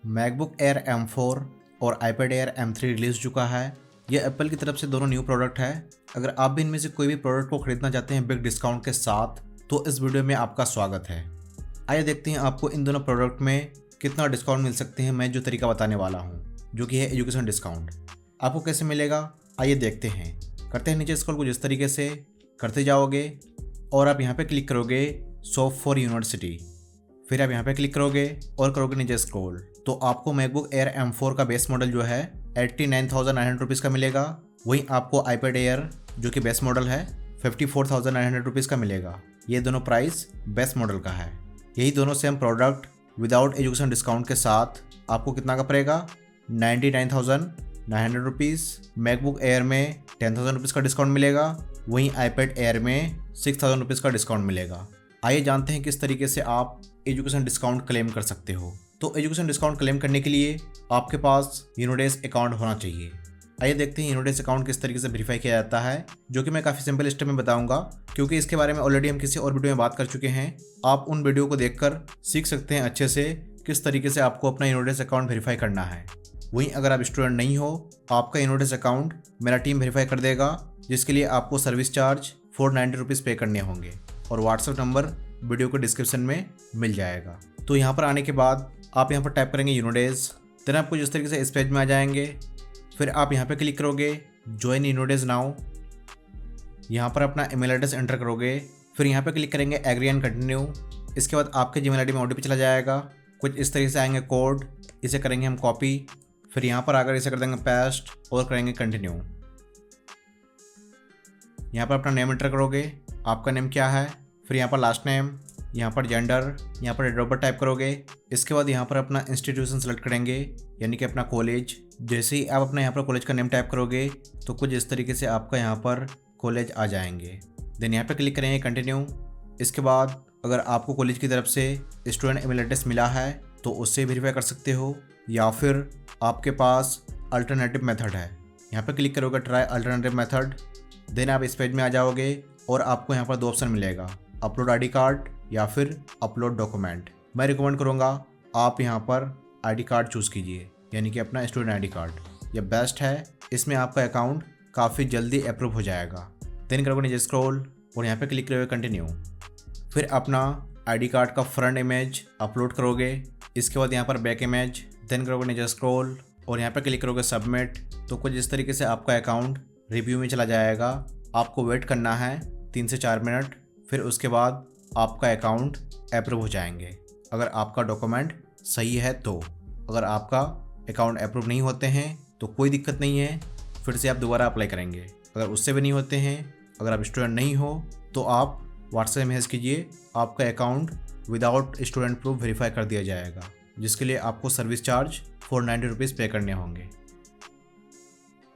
MacBook air M4 और iPad Air M3 release हो चुका है। ये एप्पल की तरफ से दोनों न्यू प्रोडक्ट है। अगर आप भी इनमें से कोई भी प्रोडक्ट को खरीदना चाहते हैं बिग डिस्काउंट के साथ, तो इस वीडियो में आपका स्वागत है। आइए देखते हैं आपको इन दोनों प्रोडक्ट में कितना डिस्काउंट मिल सकते हैं। मैं जो तरीका बताने वाला हूँ, जो कि है एजुकेशन डिस्काउंट, आपको कैसे मिलेगा आइए देखते हैं। करते हैं नीचे स्क्रॉल कुछ इस तरीके से करते जाओगे और आप यहाँ पे क्लिक करोगे शॉप फॉर यूनिवर्सिटी। फिर आप यहाँ पे क्लिक करोगे और करोगे नीचे स्क्रॉल, तो आपको मैकबुक एयर M4 का बेस मॉडल जो है 89,900 रुपीज़ का मिलेगा। वहीं आपको iPad Air जो कि बेस मॉडल है 54,900 रुपीज़ का मिलेगा। ये दोनों प्राइस बेस मॉडल का है। यही दोनों same product without education discount के साथ आपको कितना का पड़ेगा, 99,900 रुपीज़। मैकबुक एयर में 10,000 रुपीज़ का डिस्काउंट मिलेगा। वहीं iPad Air में 6,000 रुपीज़ का डिस्काउंट मिलेगा। आइए जानते हैं किस तरीके से आप एजुकेशन डिस्काउंट क्लेम कर सकते हो। तो एजुकेशन डिस्काउंट क्लेम करने के लिए आपके पास यूनोडेस अकाउंट होना चाहिए। आइए देखते हैं यूनोडेस अकाउंट किस तरीके से वेरीफाई किया जाता है, जो कि मैं काफ़ी सिंपल स्टेप में बताऊंगा, क्योंकि इसके बारे में ऑलरेडी हम किसी और वीडियो में बात कर चुके हैं। आप उन वीडियो को देखकर सीख सकते हैं अच्छे से किस तरीके से आपको अपना यूनोडेस अकाउंट वेरीफाई करना है। वहीं अगर आप स्टूडेंट नहीं हो, आपका यूनोडेस अकाउंट मेरा टीम वेरीफाई कर देगा, जिसके लिए आपको सर्विस चार्ज 490 रुपीज़ पे करने होंगे और व्हाट्सएप नंबर वीडियो को डिस्क्रिप्शन में मिल जाएगा। तो यहाँ पर आने के बाद आप यहाँ पर टाइप करेंगे यूनोडेस, देन आपको जिस तरीके से इस पेज में आ जाएंगे। फिर आप यहाँ पे क्लिक करोगे ज्वाइन यूनोडेस नाउ। यहाँ पर अपना ईमेल एड्रेस एंटर करोगे। फिर यहाँ पे क्लिक करेंगे एग्री एंड कंटिन्यू। इसके बाद आपके जीमेल आईडी में OTP चला जाएगा। कुछ इस तरीके से आएंगे कोड, इसे करेंगे हम कॉपी। फिर यहाँ पर आकर इसे कर देंगे पेस्ट और करेंगे कंटिन्यू। यहाँ पर अपना नेम एंटर करोगे, आपका नेम क्या है। फिर यहाँ पर लास्ट नेम, यहाँ पर जेंडर, यहाँ पर डेट ऑफ बर्थ टाइप करोगे। इसके बाद यहाँ पर अपना इंस्टीट्यूशन सेलेक्ट करेंगे, यानी कि अपना कॉलेज। जैसे ही आप अपना यहाँ पर कॉलेज का नेम टाइप करोगे तो कुछ इस तरीके से आपका यहाँ पर कॉलेज आ जाएंगे। देन यहाँ पे क्लिक करेंगे कंटिन्यू। इसके बाद अगर आपको कॉलेज की तरफ से स्टूडेंट ईमेल एड्रेस मिला है तो उससे वेरीफाई कर सकते हो, या फिर आपके पास अल्टरनेटिव मेथड है। यहाँ पर क्लिक करोगे ट्राई अल्टरनेटिव मेथड। देन आप इस पेज में आ जाओगे और आपको यहाँ पर दो ऑप्शन मिलेगा, अपलोड ID कार्ड या फिर अपलोड डॉक्यूमेंट। मैं रिकमेंड करूँगा आप यहाँ पर ID कार्ड चूज़ कीजिए, यानी कि अपना स्टूडेंट ID कार्ड। यह बेस्ट है, इसमें आपका अकाउंट काफ़ी जल्दी अप्रूव हो जाएगा। देन करोगे नीचे स्क्रॉल और यहाँ पे क्लिक करोगे कंटिन्यू। फिर अपना ID कार्ड का फ्रंट इमेज अपलोड करोगे। इसके बाद यहाँ पर बैक इमेज। देन करोगे नीचे स्क्रॉल और यहाँ पर क्लिक करोगे सबमिट। तो कुछ इस तरीके से आपका अकाउंट रिव्यू में चला जाएगा। आपको वेट करना है 3 से 4 मिनट। फिर उसके बाद आपका अकाउंट अप्रूव हो जाएंगे, अगर आपका डॉक्यूमेंट सही है तो। अगर आपका अकाउंट अप्रूव नहीं होते हैं तो कोई दिक्कत नहीं है, फिर से आप दोबारा अप्लाई करेंगे। अगर उससे भी नहीं होते हैं, अगर आप स्टूडेंट नहीं हो, तो आप व्हाट्सएप मैसेज कीजिए, आपका account without student proof verify कर दिया जाएगा, जिसके लिए आपको सर्विस चार्ज 490 रुपीज़ पे करने होंगे।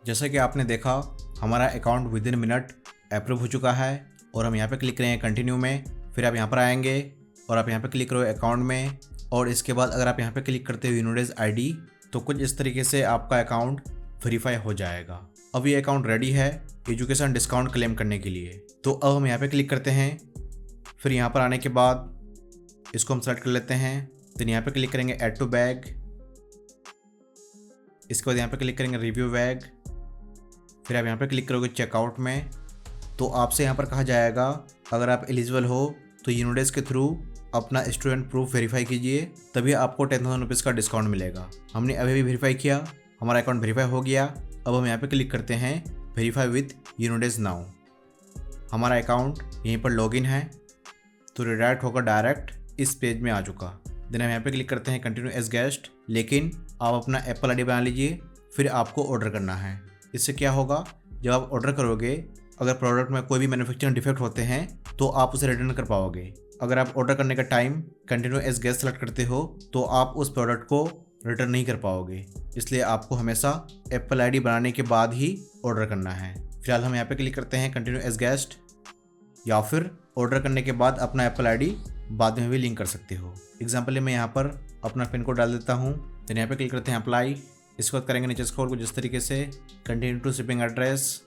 जैसा कि आपने देखा, हमारा अकाउंट विदिन मिनट अप्रूव हो चुका है और हम यहाँ पे क्लिक करेंगे कंटिन्यू में। फिर आप यहाँ पर आएंगे और आप यहाँ पे क्लिक करोगे अकाउंट में, और इसके बाद अगर आप यहाँ पे क्लिक करते हो यूनोडेस ID, तो कुछ इस तरीके से आपका अकाउंट वेरीफाई हो जाएगा। अब ये अकाउंट रेडी है एजुकेशन डिस्काउंट क्लेम करने के लिए। तो अब हम यहाँ पे क्लिक करते हैं। फिर यहाँ पर आने के बाद इसको हम सेलेक्ट कर लेते हैं। देन यहाँ पे क्लिक करेंगे ऐड टू बैग। इसके बाद यहाँ पे क्लिक करेंगे रिव्यू बैग। फिर आप यहाँ पे क्लिक करोगे चेकआउट में। तो आपसे यहाँ पर कहा जाएगा अगर आप एलिजिबल हो तो यूनोडेस के थ्रू अपना स्टूडेंट प्रूफ वेरीफाई कीजिए, तभी आपको 10,000 रुपीज़ का डिस्काउंट मिलेगा। हमने अभी भी वेरीफाई किया, हमारा अकाउंट वेरीफाई हो गया। अब हम यहाँ पे क्लिक करते हैं वेरीफाई विथ यूनोडेस नाउ। हमारा अकाउंट यहीं पर लॉगिन है, तो रिडायरेक्ट होकर डायरेक्ट इस पेज में आ चुका। देन हम यहाँ पे क्लिक करते हैं कंटिन्यू एज गेस्ट। लेकिन आप अपना एप्पल ID बना लीजिए, फिर आपको ऑर्डर करना है। इससे क्या होगा, जब आप ऑर्डर करोगे, अगर प्रोडक्ट में कोई भी मैन्युफैक्चरिंग डिफेक्ट होते हैं तो आप उसे रिटर्न कर पाओगे। अगर आप ऑर्डर करने का time continue as guest select करते हो तो आप उस प्रोडक्ट को रिटर्न नहीं कर पाओगे। इसलिए आपको हमेशा एप्पल ID बनाने के बाद ही ऑर्डर करना है। फिलहाल हम यहाँ पे क्लिक करते हैं कंटिन्यू एज गेस्ट, या फिर ऑर्डर करने के बाद अपना एप्पल ID बाद में भी लिंक कर सकते हो। एग्जाम्पल मैं यहाँ पर अपना पिन कोड डाल देता हूँ। देन यहाँ पे क्लिक करते हैं अप्लाई। इसके बाद करेंगे नीचे स्क्रॉल कुछ इस तरीके से कंटिन्यू टू शिपिंग एड्रेस।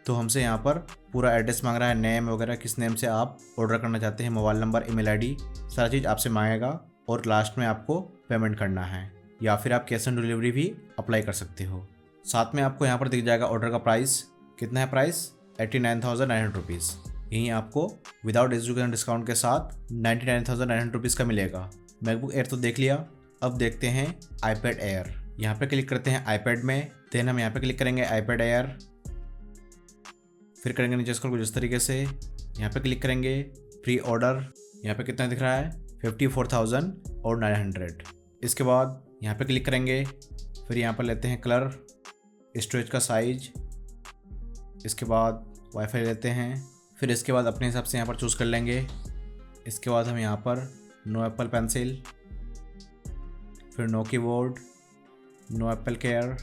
तो हमसे यहाँ पर पूरा एड्रेस मांग रहा है, नेम वगैरह, किस नेम से आप ऑर्डर करना चाहते हैं, मोबाइल नंबर, ईमेल ID, सारा चीज़ आपसे मांगेगा और लास्ट में आपको पेमेंट करना है। या फिर आप कैश ऑन डिलीवरी भी अप्लाई कर सकते हो। साथ में आपको यहाँ पर दिख जाएगा ऑर्डर का प्राइस। कितना है प्राइस? 89,900 रुपीज़। यहीं आपको विदाउट एजुकेशन डिस्काउंट के साथ 99,900 रुपीज़ का मिलेगा। मैकबुक एयर तो देख लिया, अब देखते हैं आईपैड एयर। यहाँ पे क्लिक करते हैं आईपैड में, देन हम यहाँ पे क्लिक करेंगे आईपैड एयर, फिर करेंगे नीचे स्क्रॉल कुछ इस तरीके से, यहाँ पे क्लिक करेंगे प्री ऑर्डर। यहाँ पे कितना दिख रहा है? 54,900। इसके बाद यहाँ पे क्लिक करेंगे, फिर यहाँ पर लेते हैं कलर, स्टोरेज का साइज, इसके बाद वाईफाई लेते हैं, फिर इसके बाद अपने हिसाब से यहाँ पर चूज़ कर लेंगे। इसके बाद हम यहाँ पर नो एप्पल पेंसिल, फिर no keyboard, no Apple care.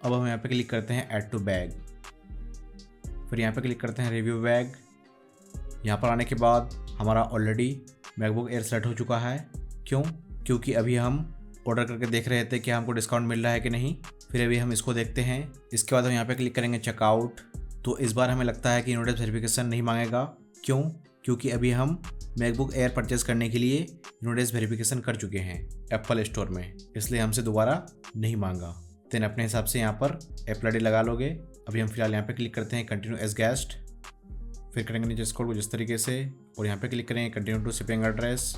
अब हम यहाँ पे क्लिक करते हैं ऐड टू बैग, फिर यहाँ पे क्लिक करते हैं रिव्यू बैग। यहाँ पर आने के बाद हमारा ऑलरेडी मैकबुक एयर सेलेक्ट हो चुका है। क्यों? क्योंकि अभी हम ऑर्डर करके देख रहे थे कि हमको डिस्काउंट मिल रहा है कि नहीं। फिर अभी हम इसको देखते हैं। इसके बाद हम यहाँ पे क्लिक करेंगे चेकआउट। तो इस बार हमें लगता है कि यूनिट वेरिफिकेशन नहीं मांगेगा। क्यों? क्योंकि अभी हम मैकबुक एयर परचेस करने के लिए यूनिट वेरिफिकेशन कर चुके हैं एप्पल स्टोर में, इसलिए हमसे दोबारा नहीं मांगा। देन अपने हिसाब से यहाँ पर एप्पल आईडी लगा लोगे। अभी हम फिलहाल यहाँ पे क्लिक करते हैं कंटिन्यू एज गेस्ट, फिर करेंगे नीचे स्क्रॉल कुछ इस तरीके से और यहाँ पे क्लिक करेंगे कंटिन्यू टू शिपिंग एड्रेस।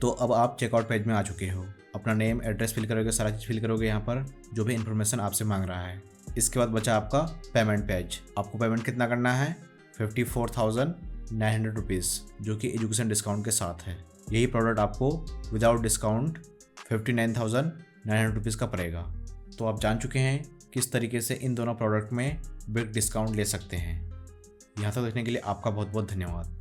तो अब आप चेकआउट पेज में आ चुके हो। अपना नेम एड्रेस फिल करोगे, सारा चीज़ फिल करोगे यहाँ पर जो भी इन्फॉर्मेशन आपसे मांग रहा है। इसके बाद बचा आपका पेमेंट पेज। आपको पेमेंट कितना करना है? 54,900 रुपीज़, जो कि एजुकेशन डिस्काउंट के साथ है। यही प्रोडक्ट आपको विदाउट डिस्काउंट 59,900 रुपीज़ का पड़ेगा। तो आप जान चुके हैं किस तरीके से इन दोनों प्रोडक्ट में बिग डिस्काउंट ले सकते हैं। यहाँ तक देखने के लिए आपका बहुत बहुत धन्यवाद।